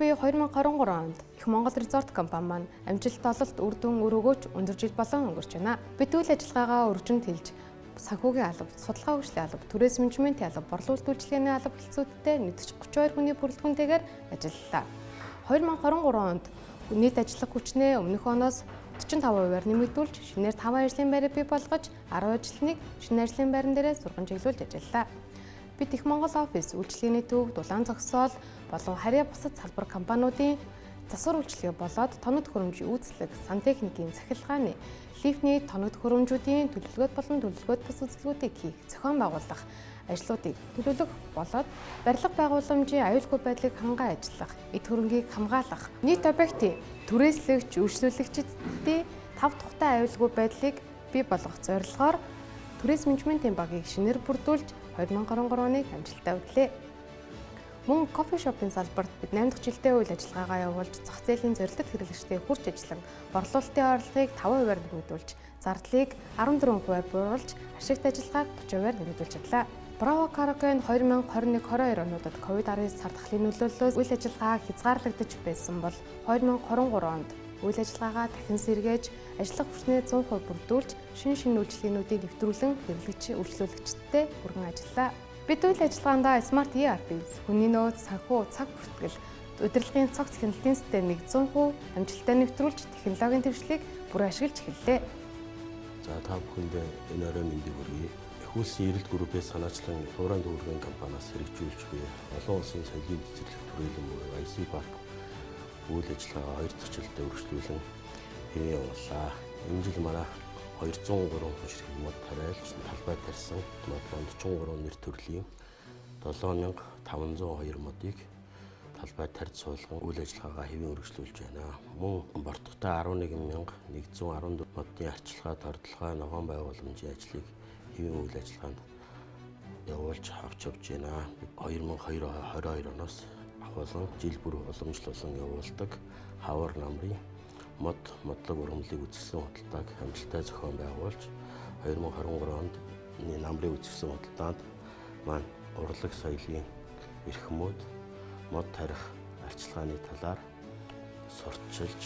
буюу 2023 онд Их Монгол Резорт компани маань амжилт ололт үр дүн өрөөгөөч өндөр жил болон өнгөрч байна. Бид үйл ажиллагаагаа өргөжин тэлж санхүүгийн алба, судалгаа хөгжлийн алба, туризм менежментийн алба, борлуулалт үйлчилгээний алба хэлцүүдтэй нийтж 32 хүний бүрэлдэхүүнтэйгээр ажиллалаа. 2023 онд нийт ажиллах хүчнээ өмнөх оноос 45%-аар нэмэгдүүлж, шинээр 5 ажлын байрыг бий болгож, 10 ажлыг шинэ ажлын байран дээрээ сурган чиглүүлж ажиллалаа. Бид Их Монгол офис, үйлчилгээний төв, дулаан зогсоол болон харьяа бусад салбар компаниудын засвар үйлчилгээ болоод тоног төхөөрөмжийн үйлчлэг, сантехникийн цахилгааны, лифтний тоног төхөөрөмжүүдийн төлөвлөгөөт болон төлөвлөгөөт бус үйлчлэгүүдийг хийх, зохион байгуулах ажлуудыг төлөвлөх болоод барилга байгууламжийн аюулгүй байдлыг ханган ажиллах, эд хөрөнгийг хамгаалах, нийт объектын түрээслэгч, үйлчлүүлэгчдийн 5 тухтай аюулгүй байдлыг бий болгох зорилгоор туризм менежментийн багийг шинээр бүрдүүлж 2023 оныг амжилттай үтлээ. Мөн кофе шопын салбарт бид 8 дахь жилдээ үйл ажиллагаагаа явуулж зах зээлийн зорилтод хэрэглэгчдийн хурц ажиллан борлуулалтын орлогыг 5%-аар нэмэгдүүлж, зардлыг 14%-аар бууруулж, ашигт ажиллагааг 30%-аар нэмэгдүүлж чадлаа. Браво Караокен 2021-22 онуудад COVID-19 сардахлын нөлөөллөөс үйл ажиллагаа хязгаарлагдаж байсан бол 2023 онд үйл ажиллагаагаа дахин сэргээж, ажиллах хүчнээ 100% бүрдүүлж, шинэ үйлчилгээнүүдийг нэвтрүүлэн үйлчлүүлэгчдтэй хүргэн ажиллаа. Бид үйл ажиллагаанд Smart ERP, хүний нөөц, санхүү, цаг бүртгэл, удирдлагын цогц хяналтын системийг 100% амжилттай нэвтрүүлж, технологийн дэвшлиг бүр ашиглаж эхэллээ. За та бүхэндээ энэ орой мэндийг хүргэе. Их улсын эрэлт группээс санаачлан Хуурайн дүүргийн компаниас хэрэгжүүлж буй олон улсын соёлын цэцэрлэг түрээлэн буюу IC парк үйл ажиллагаа 2 дахь жилдээ үргэлжлүүлэн хэмээн явууллаа. Энэ жил манай 203 хүн ширхэг мод тариалж талбай тарьсан 43 нэр төрлийн 7502 модыг талбай тарьж суулган үйл ажиллагаагаа хэвэн үргэлжлүүлж байна. Мөн бортогтой 11114 модын арчилгаа, тордлогоо, ногоон байгууламжийн ажлыг хэвэн үйл ажиллагаанд явуулж авч явж байна. 2022 оноос ахвалан жил бүр уламжлуулан явуулдаг хавар намрын модлог ургамлыг үзэсгэлэн худалдааг амжилттай зохион байгуулж 2023 онд намрын үзэсгэлэн худалдаанд маань урлаг соёлын эрхмүүд мод тарих арчилгааны талаар сурталчилж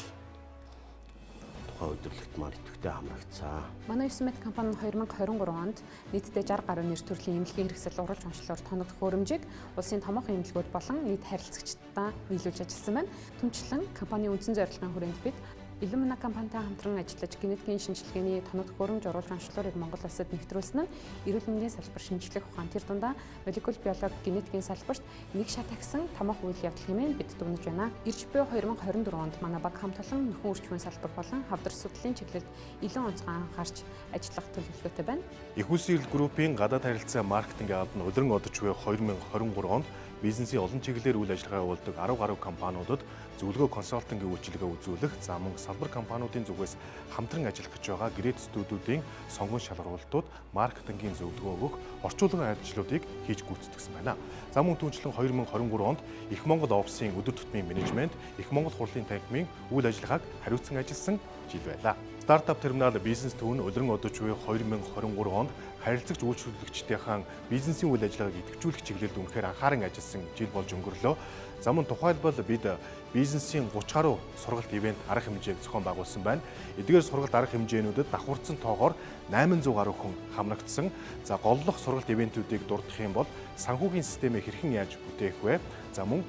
тухайн удирдлагт маань идэвхтэй хамрагдсан. Манай 9 компани 2023 онд нийтдээ 60 гаруй нэр төрлийн эмнэлгийн хэрэгсэл уралж онцлоор тоног төхөөрөмжийг улсын томоохон эмнэлгүүд болон нийт харилцагчдаа нийлүүлж ажилласан байна. Түүнчлэн компанийн үндсэн зорилгын хүрээнд бид Illumina компанитай хамтран ажиллаж генетикийн шинжилгээний тоног төхөөрөмж оруулж онцлогыг Монгол улсад нэвтрүүлсэн нь эрүүл мэндийн салбар шинжлэх ухаан тэр дундаа молекул биологи генетикийн салбарт нэг шат агсан томоохон үйл явдал хэмээн бид дүгнэж байна. Ирж буй 2024 онд манай баг хамт олон нөхөн үржихуйн салбар болон хавдар судлалын чиглэлд илүү онцгой анхаарч ажиллах төлөвлөгөөтэй байна. Их улсын эрэлт группийн гадаад харилцаа маркетинг албан улиран одож буй 2023 онд бизнесийн олон чиглэлээр үйл ажиллагаа явуулдаг 10 гаруй компаниудад зөвлөгөө консалтингийн үйлчилгээ үзүүлэх, за мөн салбар компаниудын зүгээс хамтран ажиллах гэж байгаа гэрээт студиудын сонгон шалгуултууд, маркетингийн зөвлөгөө өгөх орчуулгын ажлуудыг хийж гүйцэтгэсэн байна. За мөн түүнчлэн 2023 онд Их Монгол офисын өдөр тутмын менежмент, Их Монгол хурлын танхимын үйл ажиллагааг хариуцсан ажилласан жил байлаа. Стартап терминал бизнес төв нь улиран одож буй 2023 онд харилцагч үйлчлүүлэгчдийн бизнесийн үйл ажиллагааг идэвхжүүлэх чиглэлд үнэхээр анхааран ажилласан жил болж өнгөрлөө. За мөн тухайлбал бид бизнесийн 30 гаруй сургалт ивент арга хэмжээг зохион байгуулсан байна. Эдгээр сургалт арга хэмжээнүүдэд давхурцсан тоогоор 800 гаруй хүн хамрагдсан. За голлох сургалт ивентүүдийг дурдах юм бол санхүүгийн системийг хэрхэн яаж бүтээх вэ? За мөн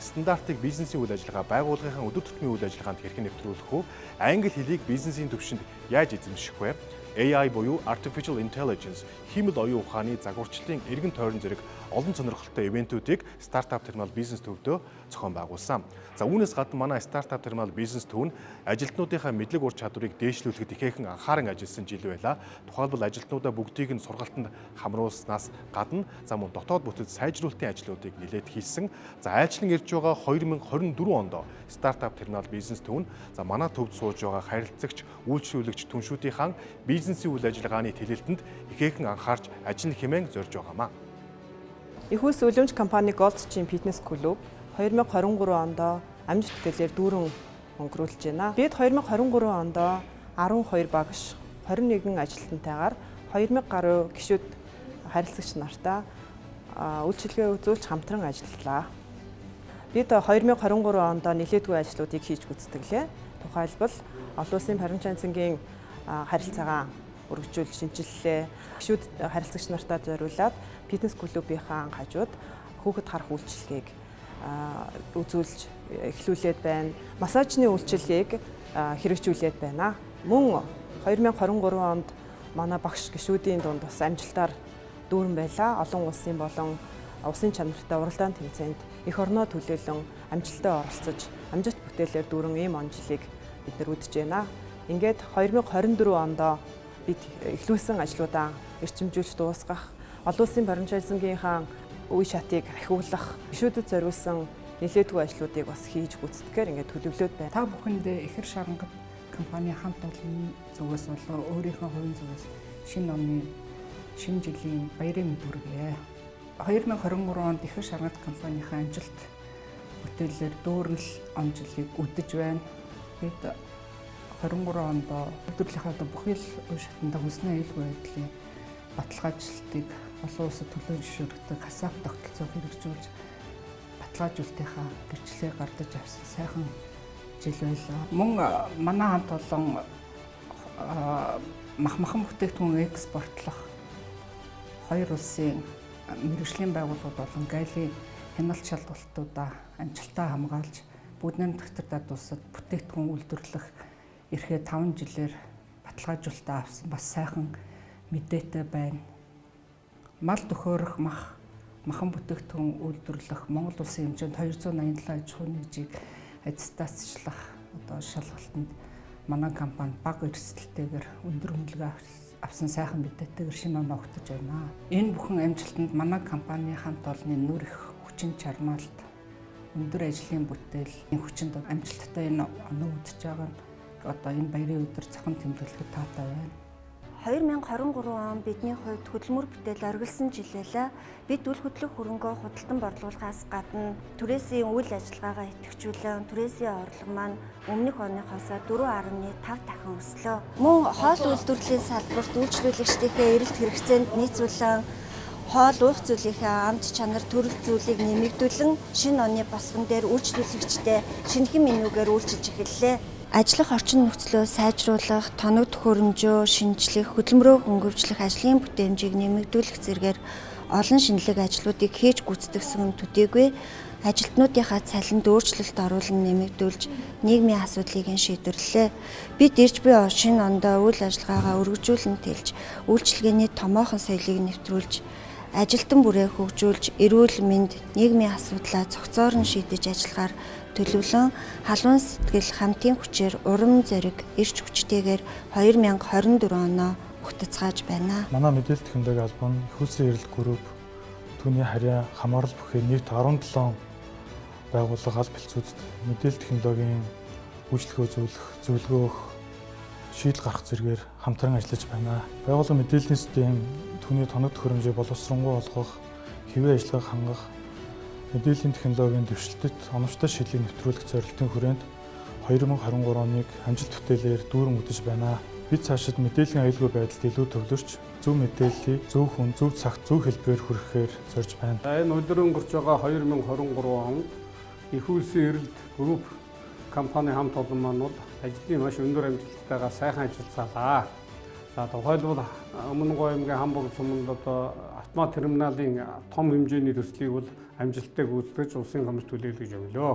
стандартыг бизнесийн үйл ажиллагаа байгууллагын өдөр тутмын үйл ажиллагаанд хэрхэн нэвтрүүлэх вэ? Англи хэлийг бизнесийн төвшөнд яаж эзэмших вэ? AI буюу Artificial Intelligence, хиймэл оюун ухааны загварчлалын эргэн тойрон зэрэг олон сонирхолтой ивентүүдийг стартап терминал бизнес төвдөө зохион байгуулсан. За үүнээс гадна манай стартап терминал бизнес төв нь ажилтнуудынхаа мэдлэг ур чадварыг дээшлүүлэхэд ихээхэн анхааран ажилласан жил байлаа. Тухайлбал ажилтнуудаа бүгдийг нь сургалтанд хамруулснаас гадна за мөн дотоод бүтэц сайжруулалтын ажлуудыг нэлээд хийсэн. За айлчлан ирж байгаа 2024 онд стартап терминал бизнес төв нь за манай төвд сууж байгаа харилцагч, үйлчлүүлэгч түншүүдийн бизнесийн үйл ажиллагааны тэлэлтэнд ихээхэн анхаарч ажиллах хэмээн зорж байгаамаа. Их улс үлэмж компани Goldstream Fitness Club 2023 онд амжилт бүтээлээр дүүрэн өнгөрүүлж байна. Бид 2023 онд 12 багш, 21 ажилтнтайгаар 2000 гаруй гишүүд харилцагч нартай үйлчилгээ үзүүлж хамтран ажиллалаа. Бид 2023 онд нэлээдгүй ажлуудыг хийж гүйцэтгэлээ. Тухайлбал олон улсын баримтчаанцангийн харилцаагаа өргөжүүлж шинжиллээ. Гишүүд харилцагч нартаа зориулаад фитнес клубийнхаа хажууд хүүхэд харах үйлчилгээг үзүүлж эхлүүлээд байна. Массажны үйлчилгээг хэрэгжүүлээд байна. Мөн 2023 онд манай багш гишүүдийн дунд бас амжилтаар дүүрэн байлаа. Олон улсын болон усын чанартай уралдаан тэмцээнд эх орноо төлөөлөн амжилттай оролцож, амжилт бүтээлээр дүүрэн ийм он жилийг бид нар үдэж байна. Ингээд 2024 онд бид эхлүүлсэн ажлуудаа эрчимжүүлж дуусгах, олон улсын баримтчаанцангийнхаа үе шатыг ахиулах, гишүүдэд зориулсан нэлээдгүй ажлуудыг бас хийж гүйцэтгэхээр ингээд төлөвлөд байна. Та бүхэндээ Ихэр Шарангат компани хамт олон зүгээс болон өөрийнхөө хувийн зүгээс шинэ оны шинэ жилийн баярын мэнд хүргэе. 2023 онд Ихэр Шарангат компанийн амжилт бүтээлээр дүүрэл он жилийг үдэж байна. Бид 23 онд өдөрлийнхаа бүхэл үе шатанда хүснэ аюулгүй байдлын баталгаажлалтыг олон улсад төлөөлж зөвшөөрөгдөг хасаах тогтолцоог хэрэгжүүлж баталгаажуулалтынхаа гэрчлэлээ гардаж авсан сайхан жил байлаа. Мөн манай хамт олон махмахан бүтээгдэхүүн экспортлох хоёр улсын мэргэжлийн байгууллагууд болон галийн хяналт шалгалтуудаа амжилттай хамгаалж бүгд найрамд дэвтэрдээ дуусаад бүтээгдэхүүн үйлдвэрлэх эрхээ 5 жилээр баталгаажуулалтаа авсан бас сайхан мэдээтэй байна. Мал төхөөрөх махан бүтээгдэхүүн үйлдвэрлэх Монгол улсын хэмжээнд 287 аж ахуйн нэгжийг аттестацчлах шалгалтанд манай компани бага эрсдэлтэйгээр өндөр үнэлгээ авсан сайхан мэдээтэйгээр шинэ оноо өгтөж байна. Энэ бүхэн амжилтанд манай компани хамт олонны нүр их хүчин чармаалт өндөр ажлын бүтээл хүчинд амжилттай энэ оноо үдэж байгаа нь одоо энэ баярын өдөр цахан тэмдэглэхэд таатай байна. 2023 он бидний хувьд хөдөлмөр бүтээл оргилсон жил байлаа. Бид үл хөдлөх хөрөнгөө худалдан борлуулахаас гадна түрээсийн үйл ажиллагаагаа идэвхжүүлэн түрээсийн орлого маань өмнөх оныхоос 4.5 дахин өслөө. Мөн хоол үйлдвэрлэлийн салбарт үйлчлүүлэгчдийнхээ эрэлт хэрэгцээнд нийцүүлэн хоол уух зүйлийнхээ амт чанар төрөл зүйлийг нэмэгдүүлэн шинэ оны босгон дээр үйлчлүүлэгчдээ шинэхэн менюгээр үйлчилж эхэллээ. Ажиллах орчин нөхцлөө сайжруулах, тоног төхөөрөмжөө шинжлэх, хөдөлмөрөө хөнгөвчлөх, ажлын бүтээмжийг нэмэгдүүлэх зэргээр олон шинэлэг ажлуудыг хийж гүйцэтгэсэн төдийгүй ажилтнуудынхаа цалинд өөрчлөлт оруулан нэмэгдүүлж нийгмийн асуудлыг шийдвэрлэлээ. Бид ирж буй шинэ ондоо үйл ажиллагаагаа өргөжүүлэн тэлж, үйлчилгээний томоохон соёлыг нэвтрүүлж, ажилтан бүрээ хөгжүүлж, эрүүл мэнд, нийгмийн асуудлаа цогцоор нь шийдэж ажиллахаар төлөвлөн халуун сэтгэл хамтын хүчээр урам зориг эрч хүчтэйгээр 2024 оноо ухтацгааж байна. Манай мэдээлэл технологи албан их улсын эрэлт групп түүний харьяа хамаарал бүхий нийт 17 байгууллага аль бэлцүүдэд мэдээлэл технологийн үйлчлэгээ үзүүлэх, зөвлөгөө өгөх, шийдэл гаргах зэргээр хамтран ажиллаж байна. Байгууллага мэдээллийн систем түүний тоног төхөөрөмжийг боловсронгуй болгох, хэвийн ажиллагааг хангах, мэдээллийн технологийн дэвшилтэд оновчтой шийдлийг нэвтрүүлэх зорилтын хүрээнд 2023 оныг амжилт бүтээлээр дүүрэн үдэж байна. Бид цаашид мэдээллийн аюулгүй байдалд илүү төвлөрч, зөв мэдээллийг зөв хүн, зөв цагт, зөв хэлбэрээр хүргэхээр зорж байна. Энэ өдөр өнгөрч байгаа 2023 онд их улсын эрэлт групп компани хамт олон маань бол ажлын маш өндөр амжилттайгаар сайхан ажилласаалаа. За тухайлбал өмнө гоёмгийн Хамбург суманд одоо автомат терминалын том хэмжээний төслийг бол амжилттай гүйцэтгэж улсын гомдол төлөөлөж өглөө.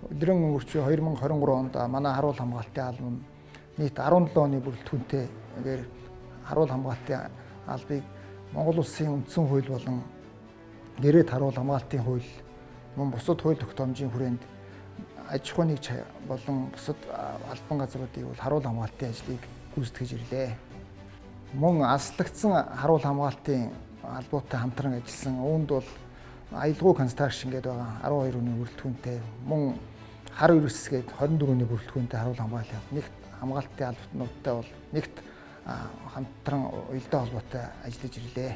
Өдрөн өнгөрч 2023 онд манай харуул хамгаалтын албан нийт 17 оны бүрэлдэхүүнтэйгээр харуул хамгаалтын албыг Монгол улсын үндсэн хууль болон гэрээт харуул хамгаалтын хууль мөн бусад хууль тогтоомжийн хүрээнд аж ахуйн нэгж болон бусад албан газруудыг бол харуул хамгаалтын ажлыг гүйцэтгэж ирлээ. Мөн аслагдсан харуул хамгаалтын албуутай хамтран ажилласан үүнд бол аялгау констракшн гэдэг байгаа 12 өдрийн бүрэлдэхүүнтэй мөн хар өрөс гээд 24 өдрийн бүрэлдэхүүнтэй харуул хамгаалтын албатнуудтай бол нэгт хамтран уялдаа холбоотой ажиллаж ирлээ.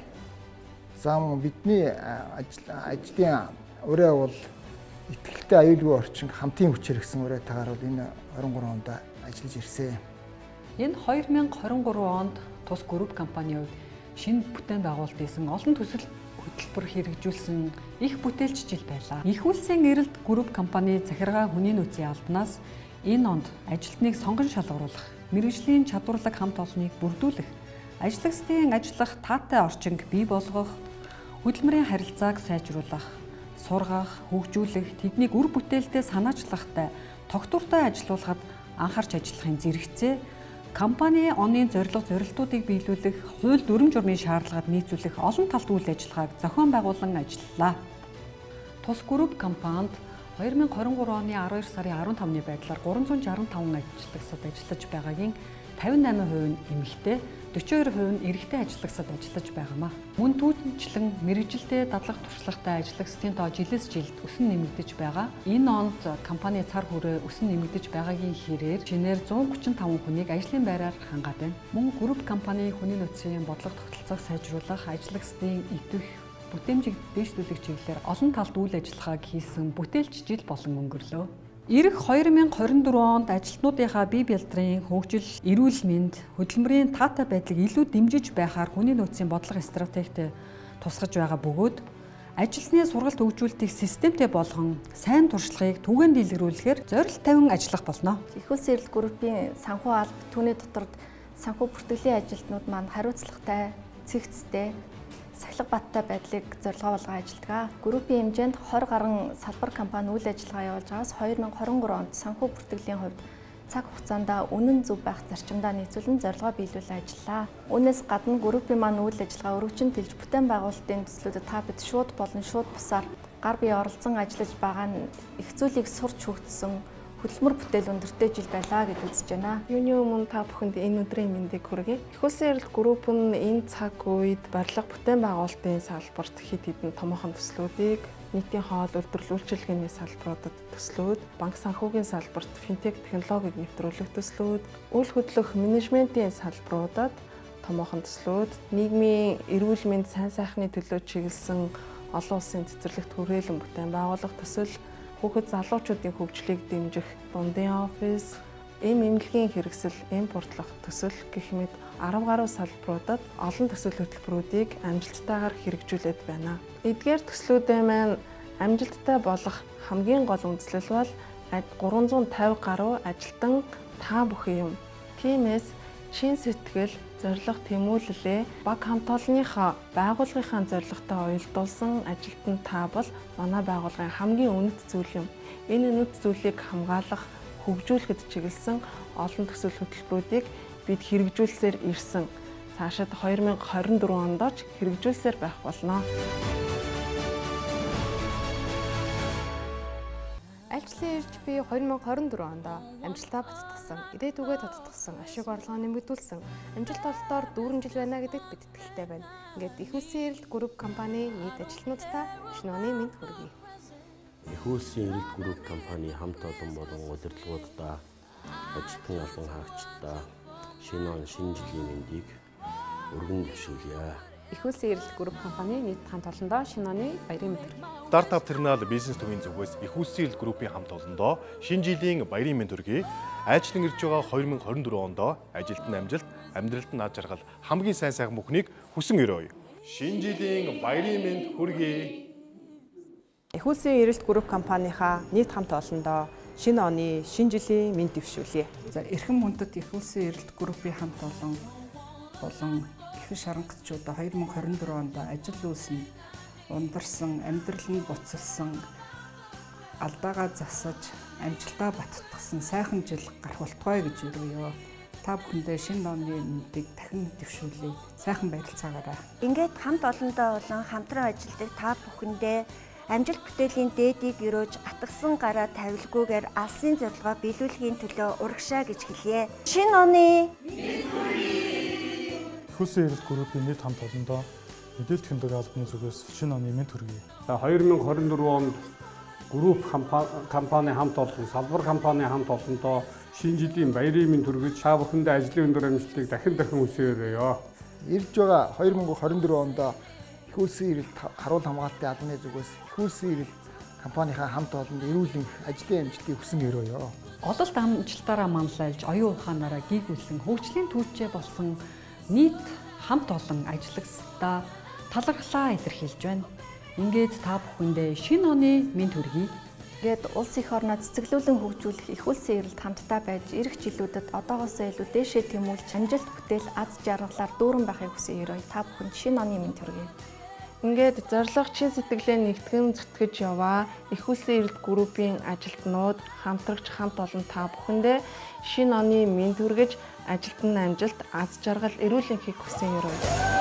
За мөн бидний ажлын ураа бол итгэлтэй аюулгүй орчин хамтын хүчээр гэсэн ураатайгаар бол энэ 23 онд ажиллаж ирсэн. Энэ 2023 онд тус групп компанийн хувьд шинэ бүтээн байгуулалт хийсэн олон төсөл хөтөлбөр хэрэгжүүлсэн их бүтээлч жил байлаа. Их улсын эрэлт групп компани захиргаа хүний нөөцийн албанаас энэ онд ажилтныг сонгон шалгаруулах, мэргэжлийн чадварлаг хамт олныг бүрдүүлэх, ажиллагчдын ажиллах таатай орчинг бий болгох, хөдөлмөрийн харилцааг сайжруулах, сургах, хөгжүүлэх, тэднийг үр бүтээлтэй санаачлахтай, тогтвортой ажилуулахад анхаарч ажиллахын зэрэгцээ, компани оны зорилтуудыг биелүүлэх, хууль дүрм журмын шаардлагад нийцүүлэх олон талт үйл ажиллагааг зохион байгуулан ажиллалаа. Тус групп компанид 2023 оны 12 сарын 15-ны байдлаар 365 ажиллагчид ажиллаж байгаагийн 58% нь эмэгтэй, 42% нь эрэгтэй ажиллагчид ажиллаж байгаамаа. Мөн түүнчлэн мэргэжилтэд дадлах туршлагатай ажиллагчдын тоо жилээс жилд өсөн нэмэгдэж байгаа. Энэ онд компани цар хүрээ өсөн нэмэгдэж байгаагийн хэрээр шинээр 135 хүнийг ажлын байраар хангаад байна. Мөн групп компани хүний нөөцийн бодлого тогтолцоог сайжруулах, ажиллагчдын идэвх бүтээмжийг дэвшлүүлэх чиглэлээр олон талт үйл ажиллагааг хийсэн бүтээлч жил болон өнгөрлөө. Ирэх 2024 онд ажилтнуудынхаа бие бэлтрийн хөгжил, эрүүл мэнд, хөдөлмөрийн таатай байдлыг илүү дэмжиж байхаар хүний нөөцийн бодлого стратегид тусгаж байгаа бөгөөд ажилтны сургалт хөгжүүлэлтийг системтэй болгон сайн туршлагыг түгээн дэлгэрүүлэхээр зорилт тавин ажиллах болно. Их улсын эрэлт группийн санхүү алба түүний доторд санхүү бүртгэлийн ажилтнууд маань хариуцлагатай, цэгцтэй, сахилга баттай байдлыг зорилгоо болгон ажилладаг. Группийн хэмжээнд 20 гаруй салбар компани үйл ажиллагаа явуулж байгаас 2023 онд санхүү бүртгэлийн хувьд цаг хугацаанд үнэн зөв байх зарчимдаа нийцүүлэн зорилгоо биелүүлэн ажиллаа. Үүнээс гадна группийн маань үйл ажиллагаа өргөжин тэлж бүтээн байгуулалтын төслүүдэд та бид шууд болон шууд бусаар гар бие оролцсон ажиллаж байгаа нь их зүйлийг сурч хөгжсөн хөдөлмөр бүтээл өндөртэй жил байлаа гэж үзэж байна. Юуны өмнө та бүхэнд энэ өдрийн мэндийг хүргэе. Их улсын эрэлт групп нь энэ цаг үед барилга бүтээн байгуулалтын салбарт хэд хэдэн томоохон төслүүдийг, нийтийн хоол үйлдвэрлэл үйлчилгээний салбаруудад төслүүд, банк санхүүгийн салбарт финтек технологиг нэвтрүүлэх төслүүд, үйл хөдлөх менежментийн салбаруудад томоохон төслүүд, нийгмийн эрүүл мэнд сайн сайхны төлөө чиглэсэн олон улсын цэцэрлэгт хүрээлэн бүтээн байгуулах төсөл, хүүхэд залуучуудын хөгжлийг дэмжих дундын офис, эмнэлгийн хэрэгсэл, импортлох төсөл гэх мэт 10 гаруй салбаруудад олон төсөл хөтөлбөрүүдийг амжилттайгаар хэрэгжүүлээд байна. Эдгээр төслүүдээ маань амжилттай болох хамгийн гол үндэслэл бол 350 гаруй ажилтан та бүхэн юм. Тиймээс шин сэтгэл, зорилго тэмүүлэлээ баг хамт олонныхоо байгууллагынхаа зорилготой уялдуулсан ажилтан та бол манай байгууллагын хамгийн үнэт зүйл юм. Энэ үнэт зүйлийг хамгаалах, хөгжүүлэхэд чиглэсэн олон төсөл хөтөлбөрүүдийг бид хэрэгжүүлсээр ирсэн. Цаашид 2024 онд ч хэрэгжүүлсээр байх болно. Альчлан ирж би 2024 онд амжилтаа баттгсан, ирээдүгээ тодтогсон, ашиг орлогоо нэмэгдүүлсэн, амжилт олдоор дүүрэн жил байна гэдэгт бид итгэлтэй байна. Ингээд их улсын эрэлт групп компани нийт ажилтнуудтай шинэ оны мэнд хүргэе. Их улсын эрэлт групп компани хамт олон болон удирдлагуудаа, ажилтны албан хаагчдаа шинэ он, шинэ жилийн мэндийг өргөн дэвшүүлье. Их улсын эрэлт групп компани нийт хамт олондоо шинэ оны баярын мэнд хүргэе. Стартап терминал бизнес төвийн зүгээс их улсын эрэлт группийн хамт олондоо шинэ жилийн баярын мэнд хүргэе. Ажлын ирж байгаа 2024 онд ажилтны амжилт, амьдралд нь аж аргал, хамгийн сайн сайхан бүхнийг хүсэн өрөөе. Шинэ жилийн баярын мэнд хүргэе. Их улсын эрэлт групп компанийнхаа нийт хамт олондоо шинэ оны шинэ жилийн мэнд дэвшүүлье. За эрхэм хүндэт их улсын эрэлт группийн хамт олон их шаранхчдаа 2024 онд ажил үйлсэнд ундарсан, амьдрал нь буцалсан, алдаагаа засаж, амжилтаа баттгсан сайхан жил гарах болтугай гэж өргөё. Та бүхэндээ шинэ оны мэндийг дахин дэвшүүлье. Сайхан байралцаагаарай. Ингээд хамт олондоо болон хамтран ажилладаг та бүхэндээ амжилт бүтээлийн дээдийг өрөөж атгсан гараа тавилгүйгээр алсын зорилгоо биелүүлэхийн төлөө урагшаа гэж хэлье. Шинэ оны Их улсын эрэлт группийн нийт хамт олондоо мэдээлэл технологи албаны зүгээс шинэ оны мэнд хүргэе. За 2024 онд групп компани хамт олон, салбар компани хамт олондоо шинэ жилийн баярын мэнд хүргэж та бүхэндээ ажлын өндөр амжилтыг дахин хүсээрээ. Ирж байгаа 2024 онд их улсын эрэлт харуул хамгаалтын албаны зүгээс их улсын эрэлт компанийнхаа хамт олонд эрүүл ажлын амжилтыг хүсэн өрөөё. Ололт амжилтаараа манлайлж, оюун ухаанаараа гүйгүүлсэн, хөгжлийн түүчээ болсон нийт хамт олон ажиллагчдаа талархлаа илэрхийлж байна. Ингээд та бүхэндээ шинэ оны мэнд хүргэе. Ингээд улс их орноо цэцэглүүлэн хөгжүүлэх их улсын эрэлт хамтдаа байж ирэх жилүүдэд одоогоосоо илүү дээшээ тэмүүлж амжилт бүтээл аз жаргалаар дүүрэн байхыг хүсэн ерөөй та бүхэнд шинэ оны мэнд хүргэе. Ингээд зорилго чин сэтгэлээ нэгтгэн зүтгэж яваа их улсын эрэлт группийн ажилтнууд хамтрагч хамт олон та бүхэндээ шинэ оны мэнд хүргэж ажилтны амжилт аз жаргал эрүүл энхийг хүсэн ерөөй.